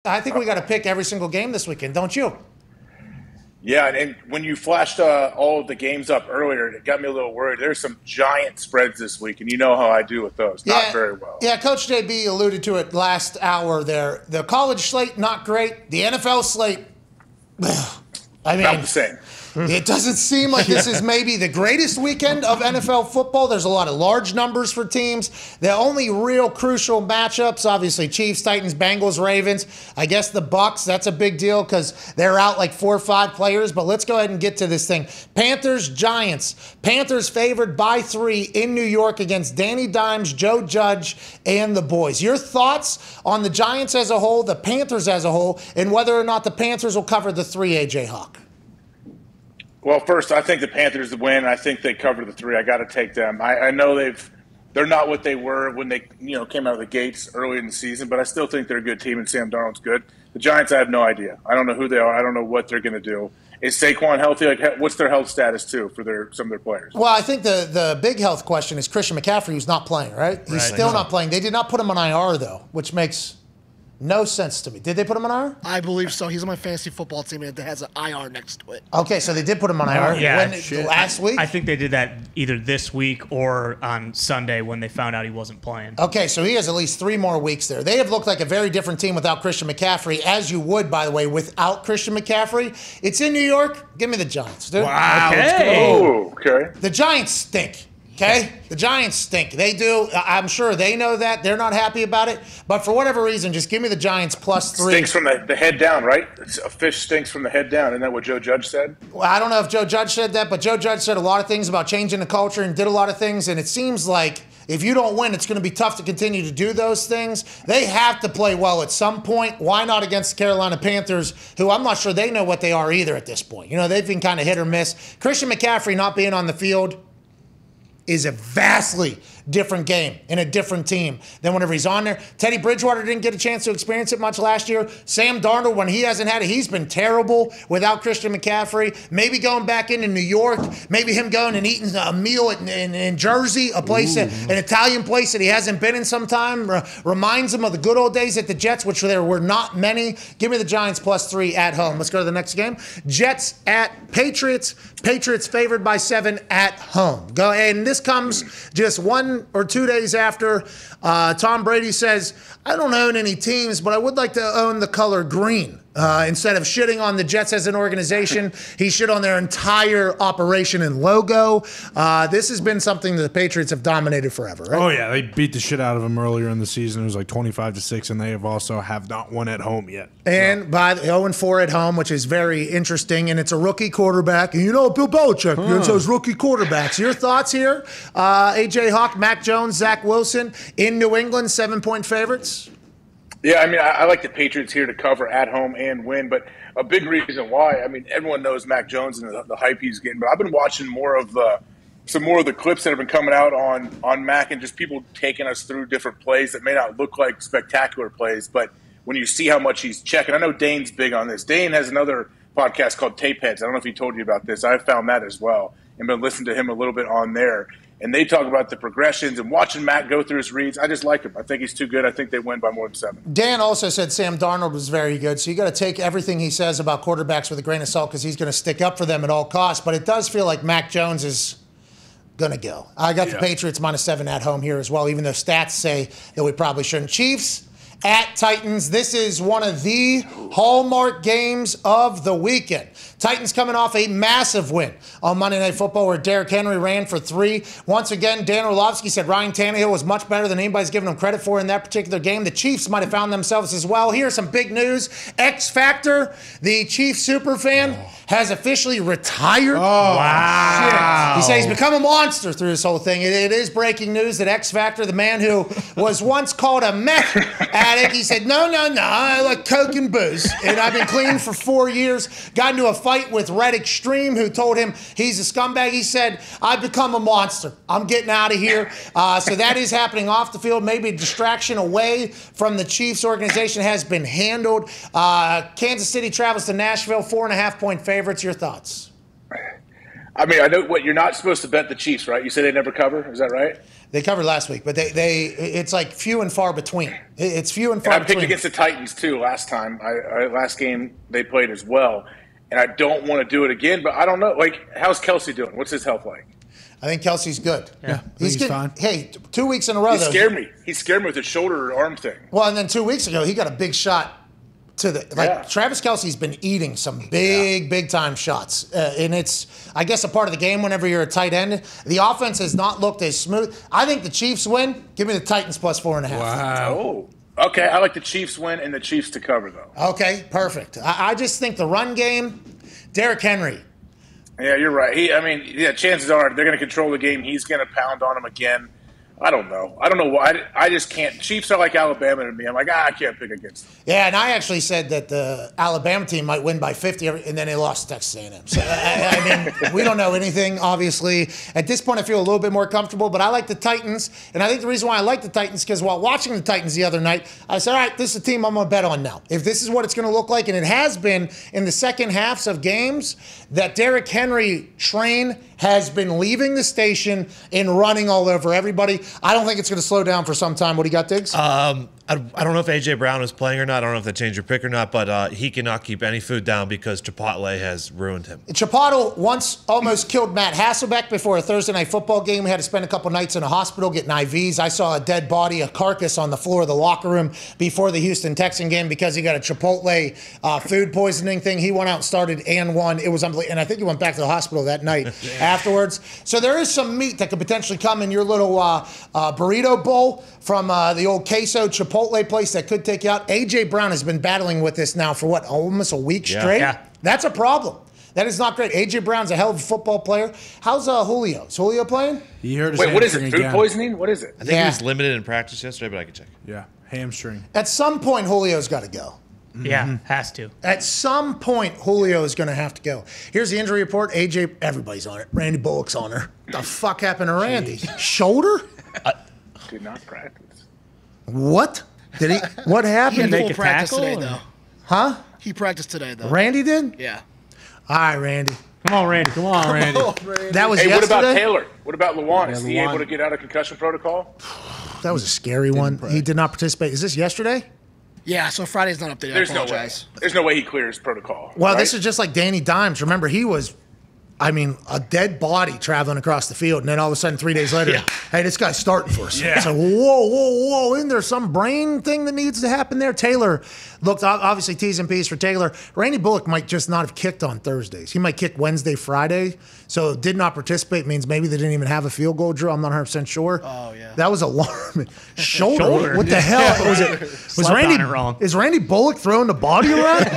I think we got to pick every single game this weekend, don't you? Yeah, and when you flashed all of the games up earlier, it got me a little worried. There's some giant spreads this week, and you know how I do with those. Not very well. Yeah, Coach JB alluded to it last hour there. The college slate, not great. The NFL slate, I mean, about the same. It doesn't seem like this is maybe the greatest weekend of NFL football. There's a lot of large numbers for teams. The only real crucial matchups, obviously, Chiefs, Titans, Bengals, Ravens. I guess the Bucs, that's a big deal because they're out like 4 or 5 players. But let's go ahead and get to this thing. Panthers, Giants. Panthers favored by 3 in New York against Danny Dimes, Joe Judge, and the boys. Your thoughts on the Giants as a whole, the Panthers as a whole, and whether or not the Panthers will cover the 3, A.J. Hawk? Well, first, I think the Panthers win. I think they cover the 3. I got to take them. I know they're not what they were when they came out of the gates early in the season, but I still think they're a good team, and Sam Darnold's good. The Giants, I have no idea. I don't know who they are. I don't know what they're going to do. Is Saquon healthy? Like, what's their health status too for some of their players? Well, I think the big health question is Christian McCaffrey, who's not playing. Right? He's still not playing. They did not put him on IR though, which makes no sense to me. Did they put him on IR? I believe so. He's on my fantasy football team and it has an IR next to it. Okay, so they did put him on IR. Last week? I think they did that either this week or on Sunday when they found out he wasn't playing. Okay, so he has at least 3 more weeks there. They have looked like a very different team without Christian McCaffrey, as you would, by the way, without Christian McCaffrey. It's in New York. Give me the Giants, dude. Wow. Okay. The Giants stink. Okay? The Giants stink. They do. I'm sure they know that. They're not happy about it. But for whatever reason, just give me the Giants plus 3. Stinks from the head down, right? A fish stinks from the head down. Isn't that what Joe Judge said? Well, I don't know if Joe Judge said that, but Joe Judge said a lot of things about changing the culture and did a lot of things. And it seems like if you don't win, it's going to be tough to continue to do those things. They have to play well at some point. Why not against the Carolina Panthers, who I'm not sure they know what they are either at this point. They've been kind of hit or miss. Christian McCaffrey not being on the field is a vastly different game and a different team than whenever he's on there. Teddy Bridgewater didn't get a chance to experience it much last year. Sam Darnold, when he hasn't had it, he's been terrible without Christian McCaffrey. Maybe going back into New York, maybe him going and eating a meal in Jersey, a place, an Italian place that he hasn't been in some time, reminds him of the good old days at the Jets, which there were not many. Give me the Giants plus 3 at home. Let's go to the next game. Jets at Patriots. Patriots favored by 7 at home. Go ahead, and this comes just 1 or 2 days after Tom Brady says, I don't own any teams, but I would like to own the color green. Instead of shitting on the Jets as an organization, he shit on their entire operation and logo. This has been something that the Patriots have dominated forever, right? Oh, yeah. They beat the shit out of them earlier in the season. It was like 25-6, and they have not won at home yet. And by 0-4 at home, which is very interesting, and it's a rookie quarterback. And Bill Belichick, those rookie quarterbacks. Your thoughts here? A.J. Hawk, Mac Jones, Zach Wilson in New England, 7-point favorites? Yeah, I like the Patriots here to cover at home and win, but a big reason why, everyone knows Mac Jones and the hype he's getting, but I've been watching some more of the clips that have been coming out on Mac and just people taking us through different plays that may not look like spectacular plays, but when you see how much he's checking, I know Dane's big on this. Dane has another podcast called Tape Heads. I don't know if he told you about this. I've found that as well and been listening to him a little bit on there. And they talk about the progressions and watching Matt go through his reads. I just like him. I think he's too good. I think they win by more than 7. Dan also said Sam Darnold was very good. So you got to take everything he says about quarterbacks with a grain of salt because he's going to stick up for them at all costs. But it does feel like Mac Jones is going to go. I got the Patriots minus 7 at home here as well, even though stats say that we probably shouldn't. Chiefs at Titans. This is one of the hallmark games of the weekend. Titans coming off a massive win on Monday Night Football where Derrick Henry ran for 3. Once again, Dan Orlovsky said Ryan Tannehill was much better than anybody's given him credit for in that particular game. The Chiefs might have found themselves as well. Here's some big news. X Factor, the Chiefs superfan, has officially retired. Oh, wow. Shit. He said he's become a monster through this whole thing. It is breaking news that X Factor, the man who was once called a meth addict, he said, no, I like coke and booze. And I've been clean for 4 years. Got into a fight with Red Extreme, who told him he's a scumbag. He said, I've become a monster. I'm getting out of here. So that is happening off the field. Maybe a distraction away from the Chiefs organization has been handled. Kansas City travels to Nashville, 4.5-point favorites. Your thoughts? I mean, I know what you're not supposed to bet the Chiefs, right? You said they never cover. Is that right? They covered last week, but it's like few and far between. It's few and far I between. picked against the Titans too last time. Last game they played as well, and I don't want to do it again. But I don't know. Like, how's Kelsey doing? What's his health like? I think Kelsey's good. Yeah, he's fine. Hey, 2 weeks in a row. He scared me. He scared me with his shoulder or arm thing. Well, and then 2 weeks ago, he got a big shot to the Travis Kelsey's been eating some big time shots, and it's I guess a part of the game. Whenever you're a tight end, the offense has not looked as smooth. I think the Chiefs win. Give me the Titans plus 4.5. Wow. Oh, okay. I like the Chiefs win and the Chiefs to cover though. Okay, perfect. I just think the run game, Derrick Henry. Yeah, you're right. Chances are they're going to control the game. He's going to pound on them again. I don't know why. I just can't. Chiefs are like Alabama to me. I'm like, I can't pick against them. Yeah, and I actually said that the Alabama team might win by 50, and then they lost to Texas A&M. So, I mean, we don't know anything, obviously. At this point, I feel a little bit more comfortable, but I like the Titans. And I think the reason why I like the Titans is because while watching the Titans the other night, I said, all right, this is a team I'm going to bet on now. If this is what it's going to look like, and it has been in the second halves of games, that Derrick Henry train has been leaving the station and running all over everybody. I don't think it's going to slow down for some time. What do you got, Diggs? I don't know if A.J. Brown is playing or not. I don't know if they changed your pick or not, but he cannot keep any food down because Chipotle has ruined him. Chipotle once almost killed Matt Hasselbeck before a Thursday night football game. We had to spend a couple nights in a hospital getting IVs. I saw a dead body, a carcass on the floor of the locker room before the Houston Texan game because he got a Chipotle food poisoning thing. He went out and started and won. It was unbelievable. And I think he went back to the hospital that night afterwards. So there is some meat that could potentially come in your little burrito bowl from the old queso Chipotle place that could take you out. A.J. Brown has been battling with this now for what, almost a week straight? Yeah. That's a problem. That is not great. A.J. Brown's a hell of a football player. How's Julio? Is Julio playing? He hurt his Wait, what is it? hamstring Food again. poisoning? What is it? I think he was limited in practice yesterday, but I can check. Yeah, hamstring. At some point, Julio's got to go. Yeah, has to. At some point, Julio is going to have to go. Here's the injury report. AJ, everybody's on it. Randy Bullock's on her. What the fuck happened to Randy? Shoulder? Did not practice. What? Did he? What He happened? had full practice today, though. Huh? He practiced today, though. Randy did? Yeah. All right, Randy. Come on, Randy. Come on, Randy. That was Hey, what yesterday? about Taylor? What about Lawan? Is he Lawan. able to get out of concussion protocol? That was a scary one. He did not participate. Is this yesterday? Yeah, so Friday's not updated. There's I no way. apologize. There's no way he clears protocol. Well, right? this is just like Danny Dimes. Remember, he was, a dead body traveling across the field. And then all of a sudden, 3 days later, hey, this guy's starting for us. Yeah. So, whoa. Isn't there some brain thing that needs to happen there? Taylor looked, obviously, T's and P's for Taylor. Randy Bullock might just not have kicked on Thursdays. He might kick Wednesday, Friday. So, did not participate means maybe they didn't even have a field goal drill. I'm not 100% sure. Oh, yeah. That was alarming. Shoulder? Shoulder. What the hell? Was it? Was Slept Randy on it wrong. Is Randy Bullock throwing the body around?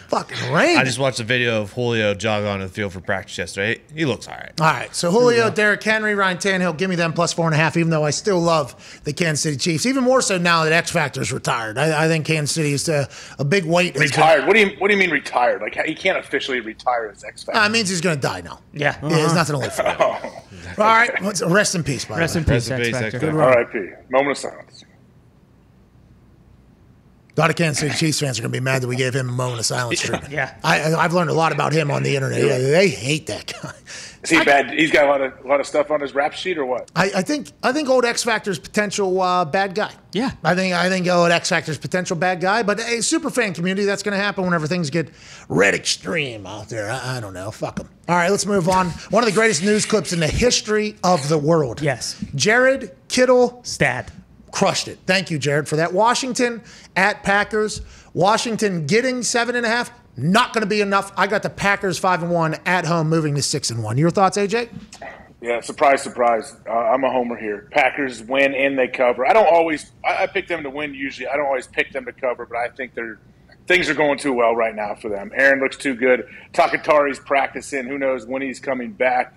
Fucking Randy. I just watched a video of Julio jog on the field for practice yesterday. He looks all right. All right, so Julio, Derrick Henry, Ryan Tannehill, give me them plus 4.5, even though I still love the Kansas City Chiefs, even more so now that X Factor's retired. I think Kansas City is a big weight. Retired. What do you mean retired? Like he can't officially retire as X Factor. It means he's going to die now. Yeah. There's nothing to live for. All right, rest in peace, by the Rest way. in peace, Rest in X peace, X Factor. Factor. R.I.P. Moment of silence. A lot of Kansas City Chiefs fans are going to be mad that we gave him a moment of silence treatment. Yeah. I've learned a lot about him on the internet. Yeah, they hate that guy. Is he bad? He's got a lot of stuff on his rap sheet, or what? I think old X Factor's potential bad guy. Yeah. I think old X Factor's potential bad guy. But a super fan community, that's going to happen whenever things get red extreme out there. I don't know. Fuck them. All right, let's move on. One of the greatest news clips in the history of the world. Yes. Jared Kittle Stat. crushed it. Thank you, Jared, for that. Washington at Packers. Washington getting 7.5. Not going to be enough. I got the Packers 5-1 at home, moving to 6-1. Your thoughts, AJ? Yeah, surprise. I'm a homer here. Packers win and they cover. I pick them to win usually. I don't always pick them to cover, but I think things are going too well right now for them. Aaron looks too good. Takatari's practicing. Who knows when he's coming back.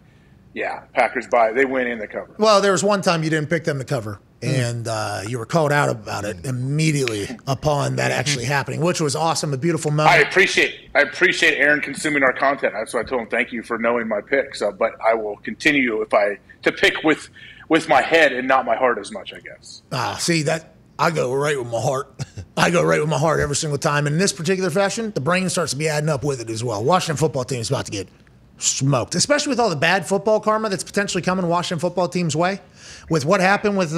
Yeah, Packers they win and they cover. Well, there was one time you didn't pick them to cover, and you were called out about it immediately upon that actually happening, which was awesome, a beautiful moment. I appreciate Aaron consuming our content. That's why I told him thank you for knowing my picks. But I will continue to pick with my head and not my heart as much, I guess. See that. I go right with my heart. I go right with my heart every single time. And in this particular fashion, the brain starts to be adding up with it as well. Washington football team is about to get smoked, especially with all the bad football karma that's potentially coming Washington football team's way. With what happened with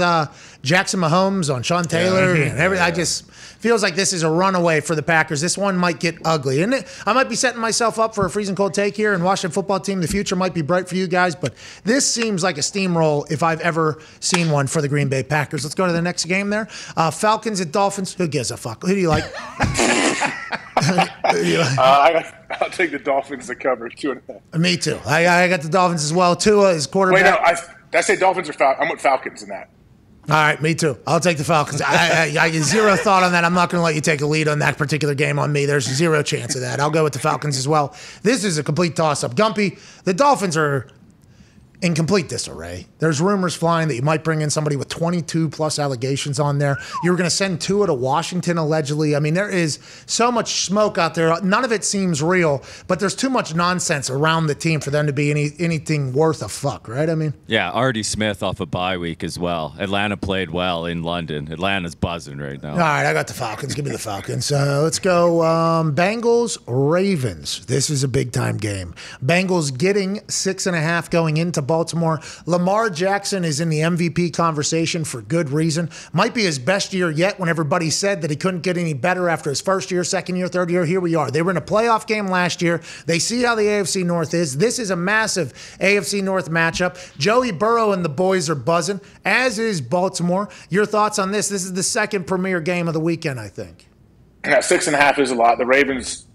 Jackson Mahomes on Sean Taylor and everything, I just feels like this is a runaway for the Packers. This one might get ugly. And I might be setting myself up for a freezing cold take here, and Washington football team, the future might be bright for you guys, but this seems like a steamroll if I've ever seen one for the Green Bay Packers. Let's go to the next game there. Falcons at Dolphins. Who gives a fuck? Who do you like? I'll take the Dolphins to cover 2.5. Me too. I got the Dolphins as well. Tua is quarterback. Wait, no, did I say Dolphins or Falcons? I'm with Falcons in that. All right, me too. I'll take the Falcons. I zero thought on that. I'm not going to let you take a lead on that particular game on me. There's zero chance of that. I'll go with the Falcons as well. This is a complete toss-up. Gumpy, the Dolphins are in complete disarray. There's rumors flying that you might bring in somebody with 22-plus allegations on there. You were going to send Tua to Washington, allegedly. I mean, there is so much smoke out there. None of it seems real, but there's too much nonsense around the team for them to be anything worth a fuck, right? I mean, yeah, Artie Smith off a bye week as well. Atlanta played well in London. Atlanta's buzzing right now. All right, I got the Falcons. Give me the Falcons. Let's go Bengals, Ravens. This is a big-time game. Bengals getting 6.5 going into Baltimore. Lamar Jackson is in the MVP conversation for good reason. Might be his best year yet when everybody said that he couldn't get any better after his first year, second year, third year. Here we are. They were in a playoff game last year. They see how the AFC North is. This is a massive AFC North matchup. Joey Burrow and the boys are buzzing, as is Baltimore. Your thoughts on this? This is the second premier game of the weekend, I think. Yeah, 6.5 is a lot. The Ravens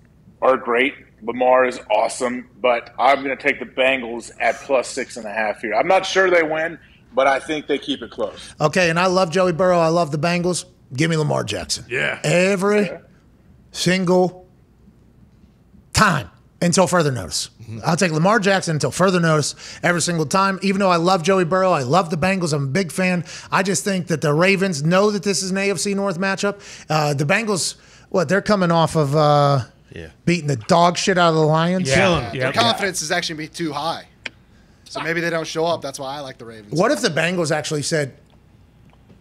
are great. Lamar is awesome, but I'm going to take the Bengals at plus 6.5 here. I'm not sure they win, but I think they keep it close. Okay, and I love Joey Burrow. I love the Bengals. Give me Lamar Jackson. Yeah. Every single time until further notice. I'll take Lamar Jackson until further notice every single time. Even though I love Joey Burrow, I love the Bengals. I'm a big fan. I just think that the Ravens know that this is an AFC North matchup. The Bengals, they're coming off of beating the dog shit out of the Lions. Yeah. Their confidence is actually be too high. So maybe they don't show up. That's why I like the Ravens. What if the Bengals actually said,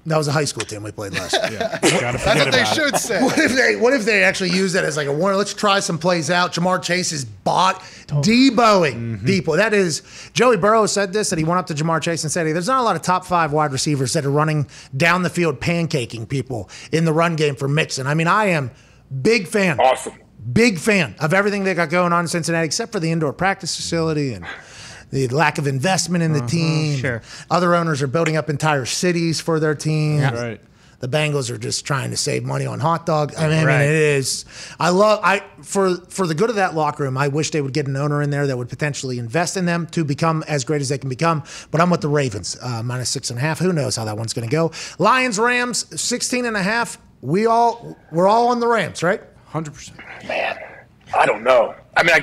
that was a high school team we played last year? That's what they should say. What if they actually use that as like a warning? Let's try some plays out. Jamar Chase is deboing people. That is, Joey Burrow said this, that he went up to Jamar Chase and said, hey, there's not a lot of top 5 wide receivers that are running down the field pancaking people in the run game for Mixon. I mean, I am big fan. Awesome. Big fan of everything they got going on in Cincinnati, except for the indoor practice facility and the lack of investment in the team. Sure. Other owners are building up entire cities for their team. Yeah. Right. The Bengals are just trying to save money on hot dogs. I mean, it is. For the good of that locker room, I wish they would get an owner in there that would potentially invest in them to become as great as they can become. But I'm with the Ravens, minus 6.5. Who knows how that one's going to go? Lions, Rams, 16.5. We're all on the Rams, right? 100%. Man, I don't know. I mean,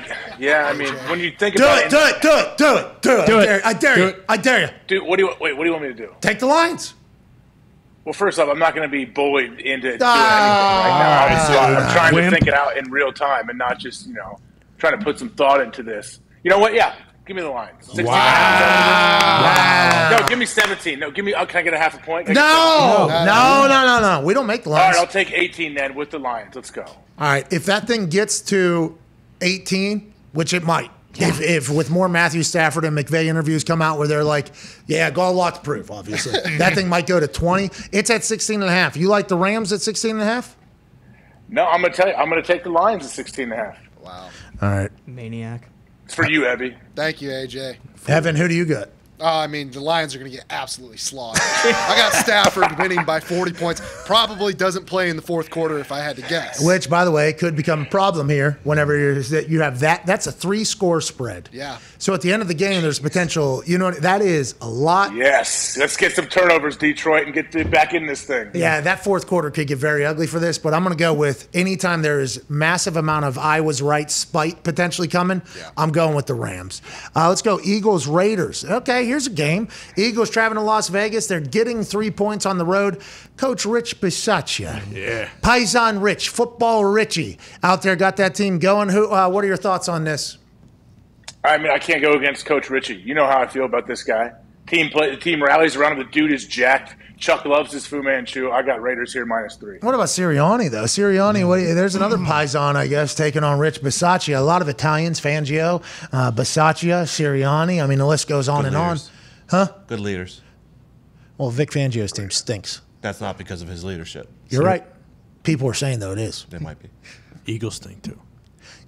when you think about it. Do it. I dare you. Dude, what do you want me to do? Take the Lions. Well, first off, I'm not going to be bullied into doing anything right now. I'm trying to think it out in real time and not just, trying to put some thought into this. You know what? Yeah. Give me the Lions. 16. Wow. No, give me 17. No, give me. Can I get a half a point? No. We don't make the All Lions. right, I'll take 18 then with the Lions. Let's go. All right. If that thing gets to 18, which it might, if with more Matthew Stafford and McVay interviews come out where they're like, yeah, got a lot to prove, obviously. That thing might go to 20. It's at 16.5. You like the Rams at 16.5? No, I'm going to tell you. I'm going to take the Lions at 16.5. Wow. All right. Maniac. It's for you, Evie. Thank you, AJ. Evan, who do you got? The Lions are going to get absolutely slaughtered. I got Stafford winning by 40 points. Probably doesn't play in the fourth quarter if I had to guess. Which, by the way, could become a problem here whenever you have that. That's a 3-score spread. Yeah. So at the end of the game, there's potential. That is a lot. Yes. Let's get some turnovers, Detroit, and get back in this thing. Yeah, that fourth quarter could get very ugly for this, but I'm going to go with anytime there is massive amount of I was right spite potentially coming, I'm going with the Rams. Let's go Eagles, Raiders. Okay, here's a game. Eagles traveling to Las Vegas. They're getting 3 points on the road. Coach Rich Bisaccia. Yeah. Paisan Rich, Football Richie out there got that team going. What are your thoughts on this? I mean, I can't go against Coach Richie. You know how I feel about this guy. The team rallies around him. The dude is jacked. Chuck loves his Fu Manchu. I got Raiders here -3. What about Sirianni, though? Sirianni, there's another Paisan, I guess, taking on Rich Bisaccia. A lot of Italians, Fangio, Bisaccia, Sirianni. I mean, the list goes on Good and leaders. on. Huh? Good leaders. Well, Vic Fangio's team stinks. That's not because of his leadership. You're right. People are saying, though, it is. It might be. Eagles stink, too.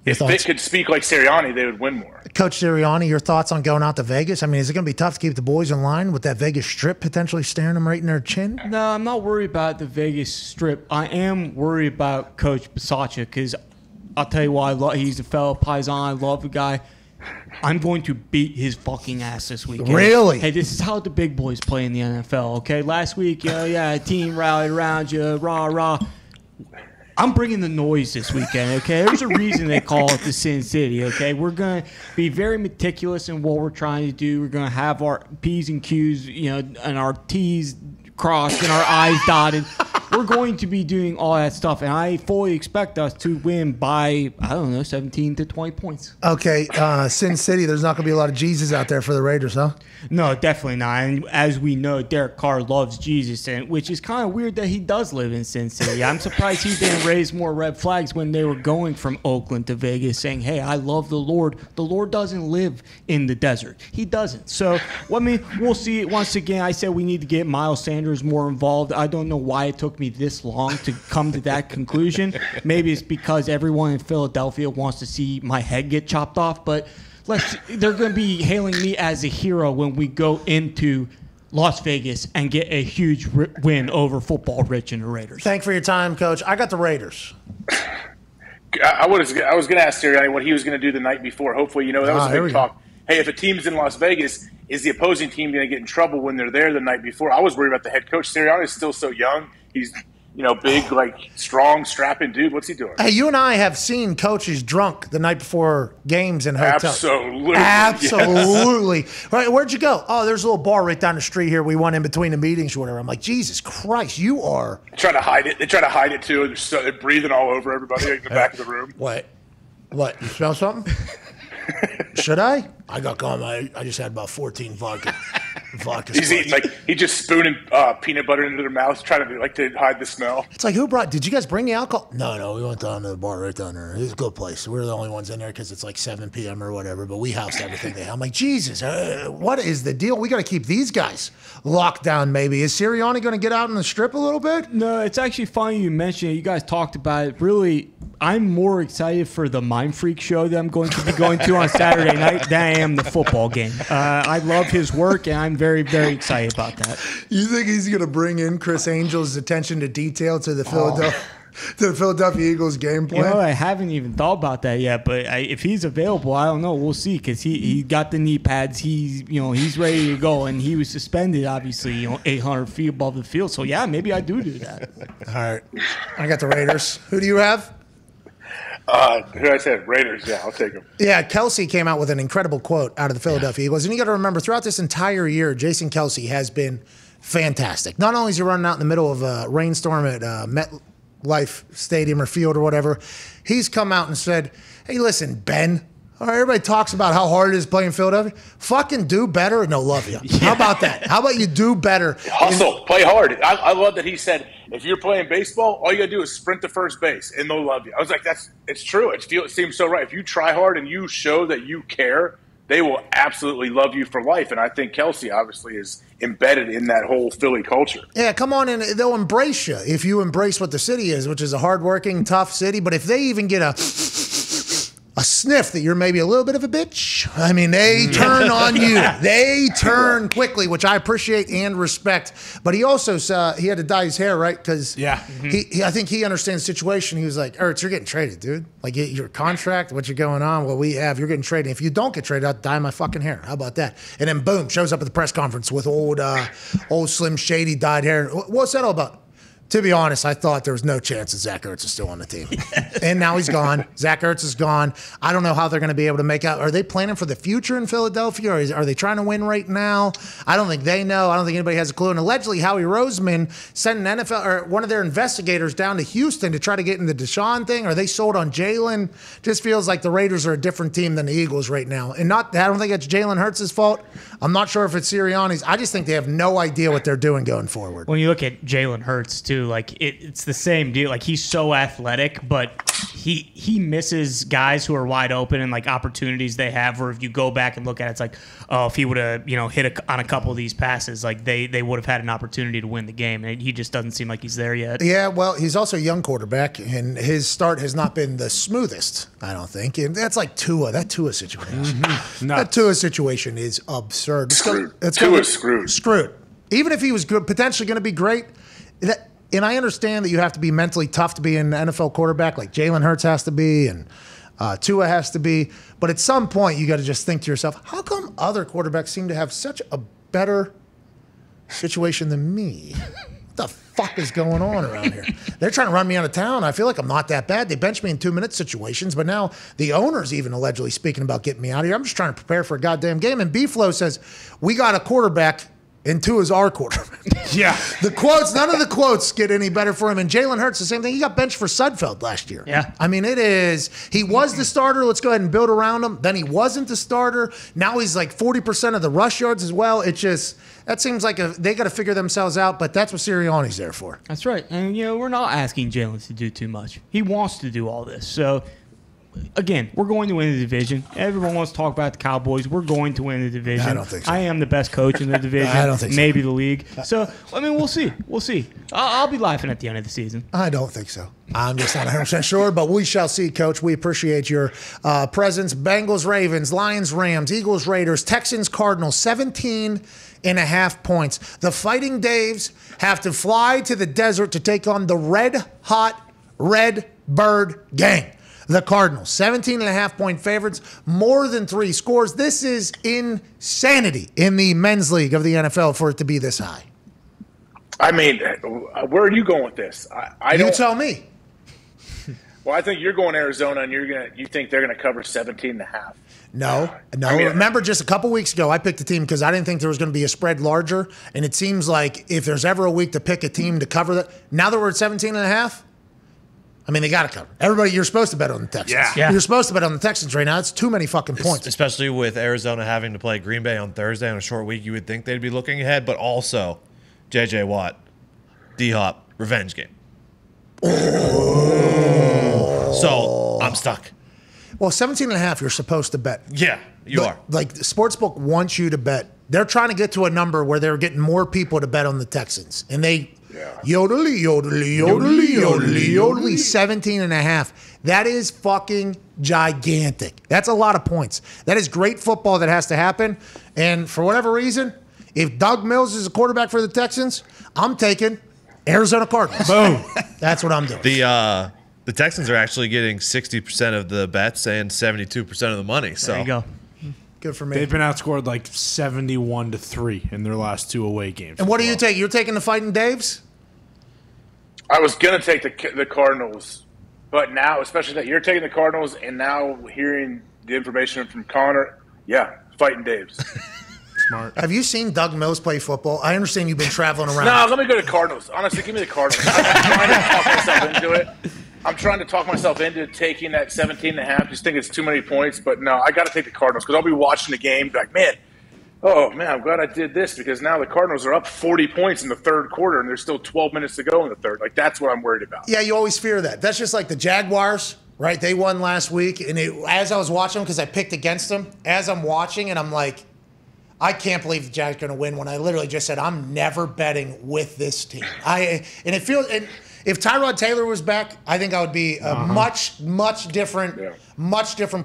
If Vic could speak like Sirianni, they would win more. Coach Sirianni, your thoughts on going out to Vegas? I mean, is it going to be tough to keep the boys in line with that Vegas strip potentially staring them right in their chin? No, I'm not worried about the Vegas strip. I am worried about Coach Bisaccia because I'll tell you why. He's a fellow Paisan. I love the guy. I'm going to beat his fucking ass this weekend. Really? Hey, this is how the big boys play in the NFL, okay? Last week, a team rallied around you, rah, rah. I'm bringing the noise this weekend, okay? There's a reason they call it the Sin City, okay? We're going to be very meticulous in what we're trying to do. We're going to have our P's and Q's, and our T's crossed and our I's dotted. We're going to be doing all that stuff, and I fully expect us to win by, 17 to 20 points. Okay, Sin City, there's not going to be a lot of Jesus out there for the Raiders, huh? No, definitely not. And as we know, Derek Carr loves Jesus, which is kind of weird that he does live in Sin City. I'm surprised he didn't raise more red flags when they were going from Oakland to Vegas saying, hey, I love the Lord. The Lord doesn't live in the desert. He doesn't. So, we'll see. Once again, I said we need to get Miles Sanders more involved. I don't know why it took me this long to come to that conclusion. Maybe it's because everyone in Philadelphia wants to see my head get chopped off, but they're going to be hailing me as a hero when we go into Las Vegas and get a huge win over Football Rich and the Raiders. Thanks for your time, Coach. I got the Raiders. I was going to ask Sirianni what he was going to do the night before. Hopefully, that was a big talk. Hey, if a team's in Las Vegas, is the opposing team going to get in trouble when they're there the night before? I was worried about the head coach. Sirianni is still so young. He's big, strong, strapping dude. What's he doing? Hey, you and I have seen coaches drunk the night before games in hotels. Absolutely. Absolutely. Yes. Right, where'd you go? Oh, there's a little bar right down the street here. We went in between the meetings or whatever. I'm like, Jesus Christ, you are. They try to hide it. They try to hide it, too. They're breathing all over everybody in the back of the room. What? You smell something? Should I? I got gum. I just had about 14 vodka. He's eating he just spooning peanut butter into their mouth, trying to hide the smell. It's like, did you guys bring the alcohol? No, we went down to the bar right down there. It was a good place. We were the only ones in there because it's like 7 p.m. or whatever, but we housed everything there. I'm like, Jesus, what is the deal? We got to keep these guys locked down maybe. Is Sirianni going to get out on the strip a little bit? No, it's actually funny you mentioned it. You guys talked about it. Really, I'm more excited for the Mind Freak show that I'm going to be going to on Saturday night than I am the football game. I love his work, and I'm very, very excited about that. You think he's going to bring in Chris Angel's attention to detail to the Philadelphia Eagles game plan? I haven't even thought about that yet, but if he's available, I don't know. We'll see because he got the knee pads. He's ready to go, and he was suspended, obviously, 800 feet above the field. So, yeah, maybe I do that. All right. I got the Raiders. Who do you have? Who did I say? Raiders. Yeah, I'll take them. Yeah, Kelsey came out with an incredible quote out of the Philadelphia Eagles. And you got to remember, throughout this entire year, Jason Kelsey has been fantastic. Not only is he running out in the middle of a rainstorm at MetLife Stadium or field or whatever, he's come out and said, hey, listen, Ben, all right, everybody talks about how hard it is playing Philadelphia. Fucking do better and they'll love you. Yeah. How about that? How about you do better? Hustle, play hard. I love that he said, if you're playing baseball, all you got to do is sprint to first base and they'll love you. I was like, it's true. It seems so right. If you try hard and you show that you care, they will absolutely love you for life. And I think Kelsey obviously is embedded in that whole Philly culture. Yeah, come on in. They'll embrace you if you embrace what the city is, which is a hardworking, tough city. But if they even get a sniff that you're maybe a little bit of a bitch, I mean, they turn on you. They turn quickly, which I appreciate and respect. But he also he had to dye his hair, right? Because I think he understands the situation. He was like, Ertz, you're getting traded, dude. Like, your contract, what you're going on, what we have, you're getting traded. If you don't get traded, I'll dye my fucking hair. How about that? And then, boom, shows up at the press conference with old Slim Shady dyed hair. What's that all about? To be honest, I thought there was no chance that Zach Ertz is still on the team. And now he's gone. Zach Ertz is gone. I don't know how they're going to be able to make out. Are they planning for the future in Philadelphia, or are they trying to win right now? I don't think they know. I don't think anybody has a clue. And allegedly, Howie Roseman sent an NFL or one of their investigators down to Houston to try to get in the Deshaun thing. Are they sold on Jalen? Just feels like the Raiders are a different team than the Eagles right now. And I don't think it's Jalen Hurts' fault. I'm not sure if it's Sirianni's. I just think they have no idea what they're doing going forward. When you look at Jalen Hurts, too, like it's the same deal. Like, he's so athletic, but he misses guys who are wide open and like opportunities they have. Where if you go back and look at it, it's like, oh, if he would have hit on a couple of these passes, like they would have had an opportunity to win the game. And he just doesn't seem like he's there yet. Yeah, well, he's also a young quarterback, and his start has not been the smoothest, I don't think. And that's like Tua. That Tua situation. Mm-hmm. That Tua situation is absurd. Tua's screwed. Screwed. Even if he was good, potentially going to be great. And I understand that you have to be mentally tough to be an NFL quarterback, like Jalen Hurts has to be, and Tua has to be. But at some point, you got to just think to yourself, how come other quarterbacks seem to have such a better situation than me? What the fuck is going on around here? They're trying to run me out of town. I feel like I'm not that bad. They bench me in 2-minute situations, but now the owner's even allegedly speaking about getting me out of here. I'm just trying to prepare for a goddamn game. And B-Flow says, we got a quarterback, and Tua's our quarterback. Yeah. The quotes, none of the quotes get any better for him. And Jalen Hurts, the same thing. He got benched for Sudfeld last year. Yeah. I mean, he was the starter. Let's go ahead and build around him. Then he wasn't the starter. Now he's like 40% of the rush yards as well. That seems like they got to figure themselves out, but that's what Sirianni's there for. That's right. And, we're not asking Jalen to do too much. He wants to do all this. So, again, we're going to win the division. Everyone wants to talk about the Cowboys. We're going to win the division. I don't think so. I am the best coach in the division. I don't think so. Maybe the league. So, I mean, we'll see. We'll see. I'll be laughing at the end of the season. I don't think so. I'm just not 100% sure, but we shall see, Coach. We appreciate your presence. Bengals, Ravens, Lions, Rams, Eagles, Raiders, Texans, Cardinals, 17.5 points. The Fighting Daves have to fly to the desert to take on the red-hot Red Bird Gang. The Cardinals, 17.5-point favorites, more than 3 scores. This is insanity in the men's league of the NFL for it to be this high. I mean, where are you going with this? You tell me. Well, I think you're going Arizona, and you think they're gonna cover 17.5. No. I mean, Remember, just a couple weeks ago, I picked a team because I didn't think there was going to be a spread larger, and it seems like if there's ever a week to pick a team to cover that, now that we're at 17.5. I mean, they got to cover. Everybody, you're supposed to bet on the Texans. Yeah. You're supposed to bet on the Texans right now. It's too many fucking points. Especially with Arizona having to play Green Bay on Thursday on a short week, you would think they'd be looking ahead, but also J.J. Watt, D-Hop, revenge game. So I'm stuck. Well, 17.5, you're supposed to bet. Yeah, you are. Like, the sportsbook wants you to bet. They're trying to get to a number where they're getting more people to bet on the Texans. And they yodely, 17.5. That is fucking gigantic. That's a lot of points. That is great football that has to happen. And for whatever reason, if Doug Mills is a quarterback for the Texans, I'm taking Arizona Cardinals. Boom. That's what I'm doing. The Texans are actually getting 60% of the bets and 72% of the money. So There you go. Good for me. They've been outscored like 71-3 in their last 2 away games. And what do you take? You're taking the Fighting Daves? I was gonna take the Cardinals, but now, especially that you're taking the Cardinals, and now hearing the information from Connor, Fighting Daves. Smart. Have you seen Doug Mills play football? I understand you've been traveling around. No, let me go to Cardinals. Honestly, give me the Cardinals. I'm trying to talk myself into it. I'm trying to talk myself into taking that 17.5. Just think it's too many points, but no, I got to take the Cardinals because I'll be watching the game, be like, man, I'm glad I did this because now the Cardinals are up 40 points in the third quarter, and there's still 12 minutes to go in the third. Like, that's what I'm worried about. Yeah, you always fear that. That's just like the Jaguars, right? They won last week, and as I was watching them, because I picked against them, as I'm watching, and I'm like, I can't believe the Jags are going to win when I literally just said, I'm never betting with this team. If Tyrod Taylor was back, I think I would be a much different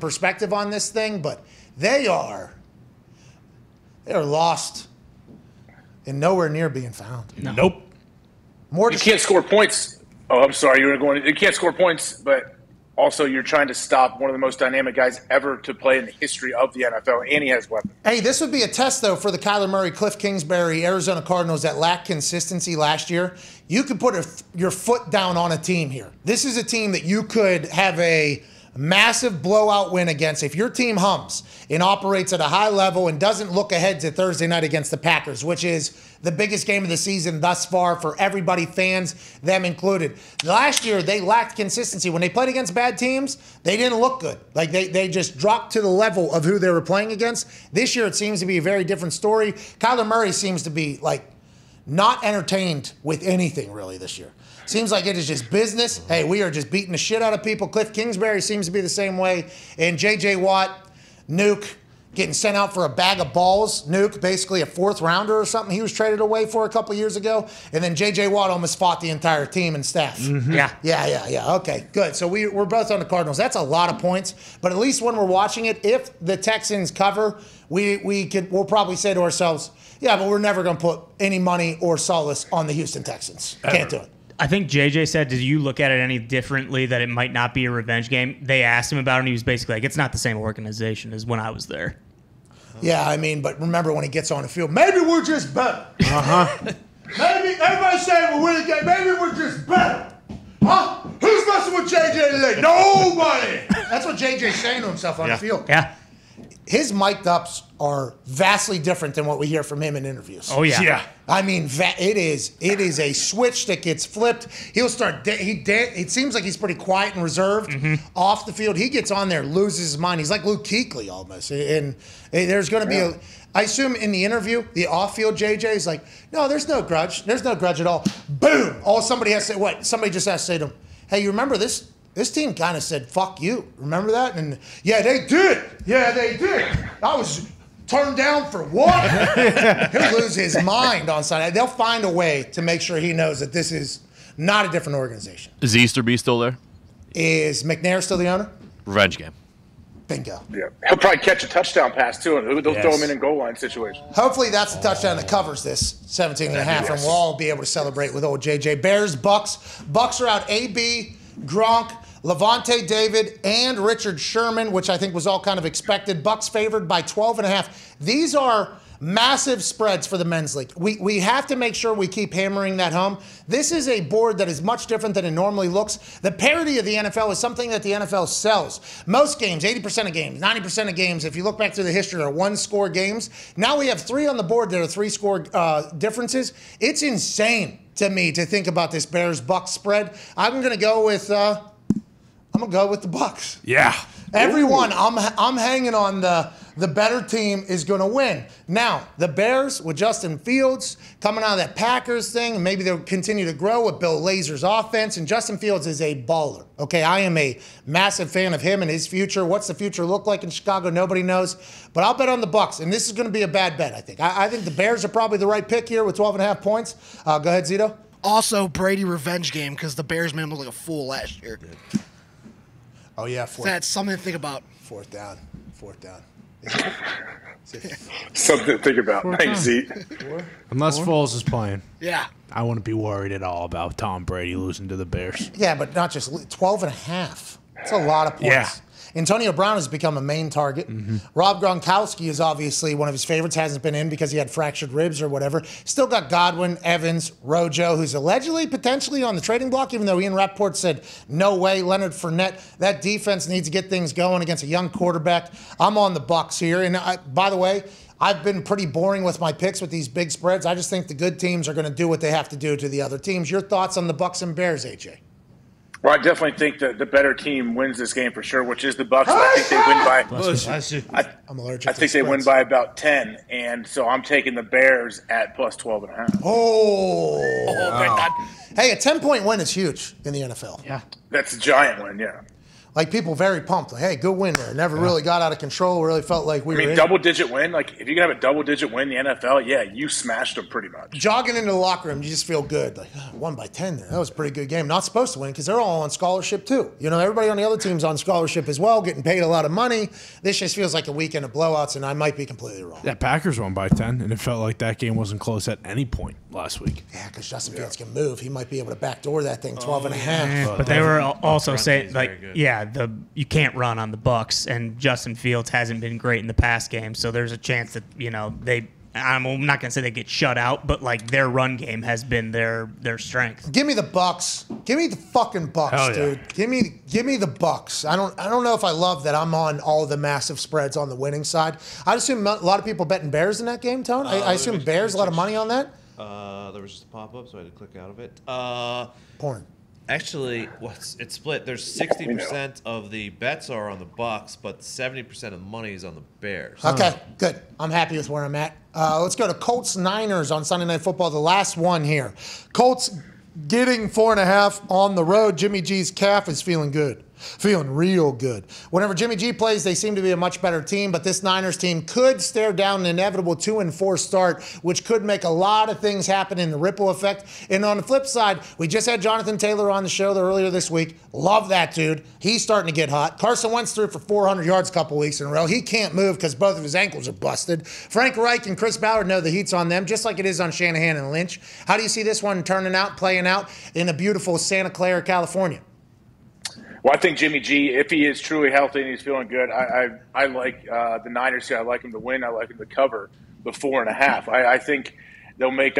perspective on this thing. But they are lost and nowhere near being found. No. You can't score points. Oh, I'm sorry. You can't score points, but Also, you're trying to stop one of the most dynamic guys ever to play in the history of the NFL, and he has weapons. Hey, this would be a test, though, for the Kyler Murray, Cliff Kingsbury, Arizona Cardinals that lacked consistency last year. You could put your foot down on a team here. This is a team that you could have a massive blowout win against. If your team hums and operates at a high level and doesn't look ahead to Thursday night against the Packers, which is the biggest game of the season thus far for everybody, fans, them included. Last year, they lacked consistency. When they played against bad teams, they didn't look good. Like, they just dropped to the level of who they were playing against. This year, it seems to be a very different story. Kyler Murray seems to be, like, not entertained with anything, really, this year. Seems like it is just business. Hey, we are just beating the shit out of people. Cliff Kingsbury seems to be the same way. And J.J. Watt, Nuke, getting sent out for a bag of balls. Nuke, basically a fourth rounder or something he was traded away for a couple years ago. And then J.J. Watt almost fought the entire team and staff. Mm-hmm. Yeah. Okay, good. So we're both on the Cardinals. That's a lot of points. But at least when we're watching it, if the Texans cover, we'll probably say to ourselves, yeah, but we're never going to put any money or solace on the Houston Texans. Can't do it. I think JJ said, did you look at it any differently, that it might not be a revenge game? They asked him about it, and he was basically like, it's not the same organization as when I was there. Yeah, I mean, but remember when he gets on the field, maybe we're just better. Maybe everybody's saying we're winning the game. Maybe we're just better. Huh? Who's messing with JJ today? Nobody. That's what JJ's saying to himself on the field. Yeah. His mic'd ups are vastly different than what we hear from him in interviews. Oh, yeah. I mean, it is a switch that gets flipped. He'll start. It seems like he's pretty quiet and reserved off the field. He gets on there, loses his mind. He's like Luke Kuechly almost. And there's going to be I assume in the interview, the off-field JJ is like, no, there's no grudge. There's no grudge at all. Boom. Somebody just has to say to him, hey, you remember this? This team kind of said, fuck you. Remember that? And yeah, they did. I was turned down for what? He'll lose his mind on Sunday. They'll find a way to make sure he knows that this is not a different organization. Is Easterby still there? Is McNair still the owner? Revenge game. Bingo. Yeah, he'll probably catch a touchdown pass, too, and they'll throw him in goal line situation. Hopefully that's the touchdown that covers this 17.5, and we'll all be able to celebrate with old JJ. Bears, Bucks. Bucks are out AB, Gronk, Levante David, and Richard Sherman, which I think was all kind of expected. Bucks favored by 12.5. These are massive spreads for the men's league. We have to make sure we keep hammering that home. This is a board that is much different than it normally looks. The parity of the NFL is something that the NFL sells. Most games, 80% of games, 90% of games, if you look back through the history, are one-score games. Now we have 3 on the board that are 3-score differences. It's insane to me to think about this Bears-Bucks spread. I'm going to go with the Bucks. Yeah. Everyone, I'm hanging on the better team is going to win. Now, the Bears with Justin Fields coming out of that Packers thing, maybe they'll continue to grow with Bill Lazor's offense, and Justin Fields is a baller. Okay, I am a massive fan of him and his future. What's the future look like in Chicago? Nobody knows. But I'll bet on the Bucks, and this is going to be a bad bet, I think. I think the Bears are probably the right pick here with 12.5 points. Go ahead, Zito. Also, Brady revenge game because the Bears made him look like a fool last year. Oh, yeah. That's something to think about. Fourth down. Something to think about. Thanks, Z. Unless Foles is playing. Yeah. I wouldn't be worried at all about Tom Brady losing to the Bears. Yeah, but not just 12.5. That's a lot of points. Yeah. Antonio Brown has become a main target. Rob Gronkowski is obviously one of his favorites. Hasn't been in because he had fractured ribs or whatever. Still got Godwin, Evans, Rojo, who's allegedly potentially on the trading block, even though Ian Rappaport said, no way. Leonard Fournette. That defense needs to get things going against a young quarterback. I'm on the Bucs here. And by the way, I've been pretty boring with my picks with these big spreads. I just think the good teams are going to do what they have to do to the other teams. Your thoughts on the Bucs and Bears, AJ? Well, I definitely think that the better team wins this game for sure, which is the Bucs. I think they win by. I'm allergic. I think they win by about 10, and so I'm taking the Bears at plus 12.5. Oh, hey, a 10-point win is huge in the NFL. Yeah, that's a giant win. Yeah. Like, people very pumped. Like, hey, good win there. Never really got out of control. Really felt like we were in. Double-digit win. Like, if you can have a double-digit win in the NFL, yeah, you smashed them pretty much. Jogging into the locker room, you just feel good. Like, won by 10 there. That was a pretty good game. Not supposed to win because they're all on scholarship, too. You know, everybody on the other team's on scholarship as well, getting paid a lot of money. This just feels like a weekend of blowouts, and I might be completely wrong. Yeah, Packers won by 10, and it felt like that game wasn't close at any point last week. Yeah, because Justin Fields can move. He might be able to backdoor that thing 12.5. But they were also saying, like, you can't run on the Bucs, and Justin Fields hasn't been great in the past game, so there's a chance that I'm not gonna say they get shut out, but like their run game has been their strength. Give me the Bucs. Give me the fucking Bucs, dude. Give me the Bucs. I don't know if I love that I'm on all the massive spreads on the winning side. I assume a lot of people betting Bears in that game, Tone. I assume Bears, a lot of money on that. There was just a pop-up, so I had to click out of it. Porn. Actually, it's split. There's 60% of the bets are on the Bucs, but 70% of the money is on the Bears. Okay, good. I'm happy with where I'm at. Let's go to Colts Niners on Sunday Night Football, the last one here. Colts getting 4.5 on the road. Jimmy G's calf is feeling good. Feeling real good. Whenever Jimmy G plays, they seem to be a much better team, but this Niners team could stare down an inevitable 2-4 start, which could make a lot of things happen in the ripple effect. And on the flip side, we just had Jonathan Taylor on the show earlier this week. Love that dude. He's starting to get hot. Carson Wentz threw for 400 yards a couple weeks in a row. He can't move because both of his ankles are busted. Frank Reich and Chris Ballard know the heat's on them, just like it is on Shanahan and Lynch. How do you see this one playing out in a beautiful Santa Clara, California? Well, I think Jimmy G, if he is truly healthy and he's feeling good, I like the Niners here. I like him to win. I like him to cover the 4.5. I think they'll make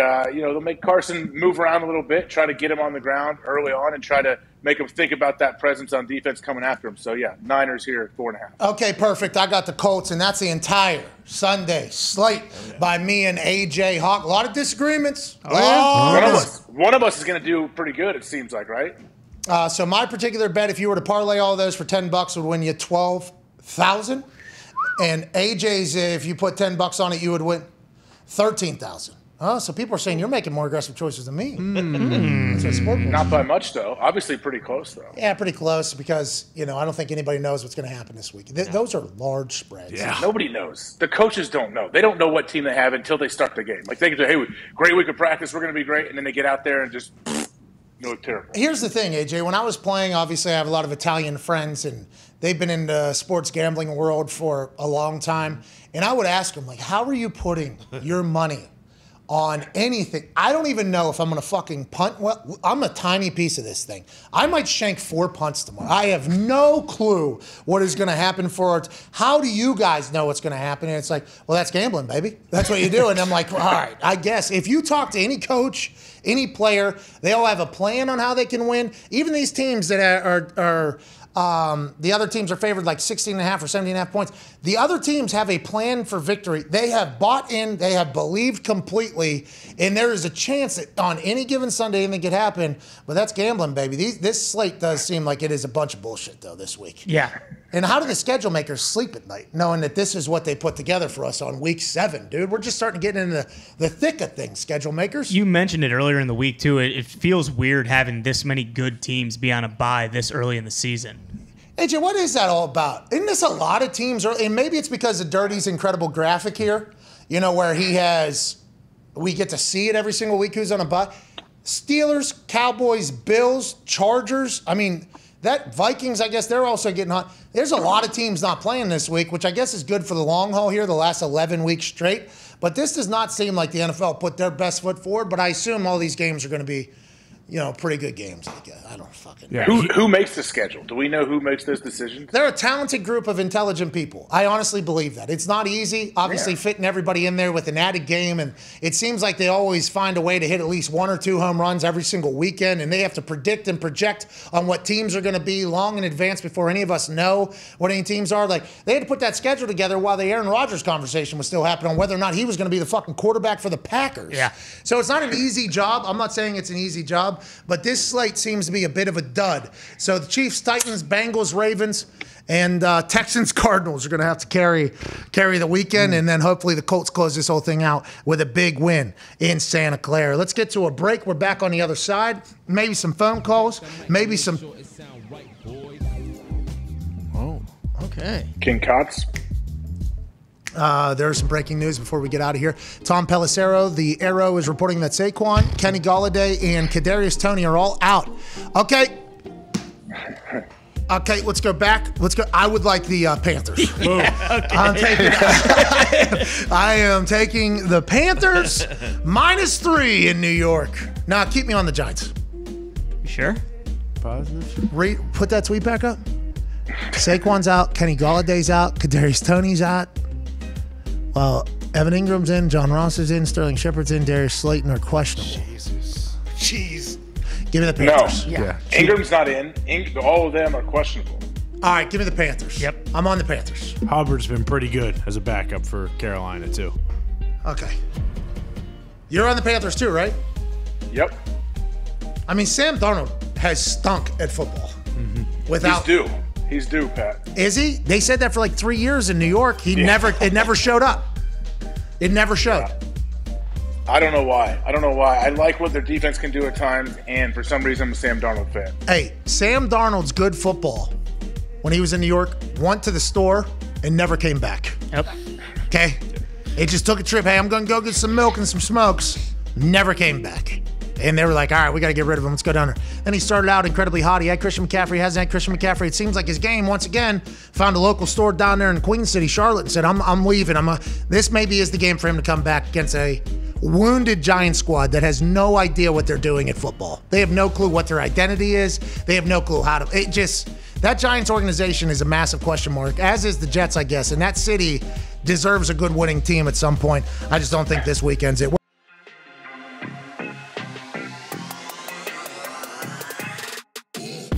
Carson move around a little bit, try to get him on the ground early on, and try to make him think about that presence on defense coming after him. So yeah, Niners here at 4.5. Okay, perfect. I got the Colts, and that's the entire Sunday slate by me and AJ Hawk. A lot of disagreements. One of us is going to do pretty good. It seems like, right? So my particular bet, if you were to parlay all those for $10, would win you $12,000. And AJ's, if you put $10 on it, you would win $13,000. Oh, so people are saying you're making more aggressive choices than me. Not by much, though. Obviously pretty close, though. Yeah, pretty close because, I don't think anybody knows what's going to happen this week. Those are large spreads. Yeah. Nobody knows. The coaches don't know. They don't know what team they have until they start the game. Like, they can say, hey, great week of practice, we're going to be great, and then they get out there and just look terrible. Here's the thing, AJ. When I was playing, obviously I have a lot of Italian friends, and they've been in the sports gambling world for a long time. And I would ask them, like, how are you putting your money on anything? I don't even know if I'm going to fucking punt. Well, I'm a tiny piece of this thing. I might shank 4 punts tomorrow. I have no clue what is going to happen for it. How do you guys know what's going to happen? And it's like, well, that's gambling, baby. That's what you do. And I'm like, all right, I guess. If you talk to any coach, any player, they all have a plan on how they can win. Even these teams that are the other teams are favored like 16.5 or 17.5 points. The other teams have a plan for victory. They have bought in. They have believed completely. And there is a chance that on any given Sunday anything could happen. But that's gambling, baby. This slate does seem like it is a bunch of bullshit, though, this week. Yeah. And how do the schedule makers sleep at night knowing that this is what they put together for us on week 7, dude? We're just starting to get into the thick of things, schedule makers. You mentioned it earlier in the week, too. It feels weird having this many good teams be on a bye this early in the season. AJ, what is that all about? Isn't this a lot of teams? And maybe it's because of Dirty's incredible graphic here, where we get to see it every single week who's on a bye. Steelers, Cowboys, Bills, Chargers. I mean, that Vikings, I guess they're also getting hot. There's a lot of teams not playing this week, which I guess is good for the long haul here, the last 11 weeks straight. But this does not seem like the NFL put their best foot forward, but I assume all these games are going to be, pretty good games, I guess. I don't fucking know. Who makes the schedule? Do we know who makes those decisions? They're a talented group of intelligent people. I honestly believe that. It's not easy, obviously, fitting everybody in there with an added game, and it seems like they always find a way to hit at least 1 or 2 home runs every single weekend, and they have to predict and project on what teams are going to be long in advance before any of us know what any teams are. Like, they had to put that schedule together while the Aaron Rodgers conversation was still happening on whether or not he was going to be the fucking quarterback for the Packers. Yeah. So it's not an easy job. I'm not saying it's an easy job, but this slate seems to be a bit of a dud. So the Chiefs, Titans, Bengals, Ravens, and Texans, Cardinals are going to have to carry the weekend, and then hopefully the Colts close this whole thing out with a big win in Santa Clara. Let's get to a break. We're back on the other side. Maybe some phone calls. Maybe some. Oh, okay. King Cots. There's some breaking news before we get out of here. Tom Pelissero, the Arrow, is reporting that Saquon, Kenny Golladay, and Kadarius Toney are all out. Okay, let's go back. Let's go. I would like the Panthers. I am taking the Panthers -3 in New York. Nah, keep me on the Giants. You sure? Positive. Put that tweet back up. Saquon's out. Kenny Galladay's out. Kadarius Toney's out. Well, Evan Ingram's in. John Ross is in. Sterling Shepard's in. Darius Slayton are questionable. Jesus. Jeez. Give me the Panthers. No. Yeah. Ingram's not in. All of them are questionable. All right, give me the Panthers. Yep. I'm on the Panthers. Hubbard's been pretty good as a backup for Carolina, too. Okay. You're on the Panthers too, right? Yep. I mean, Sam Darnold has stunk at football. Without He's due, Pat. Is he? They said that for like 3 years in New York. It never showed up. It never showed. I don't know why. I like what their defense can do at times, and for some reason, I'm a Sam Darnold fan. Hey, Sam Darnold's good football when he was in New York, went to the store and never came back. Yep. Okay? He just took a trip. Hey, I'm going to go get some milk and some smokes. Never came back. And they were like, all right, we got to get rid of him. Let's go down there. Then he started out incredibly hot. He had Christian McCaffrey. He hasn't had Christian McCaffrey. It seems like his game, once again, found a local store down there in Queen City, Charlotte, and said, I'm leaving. This maybe is the game for him to come back against a wounded Giants squad that has no idea what they're doing at football. They have no clue what their identity is. They have no clue how to. That Giants organization is a massive question mark, as is the Jets, I guess. And that city deserves a good winning team at some point. I just don't think this weekend's it.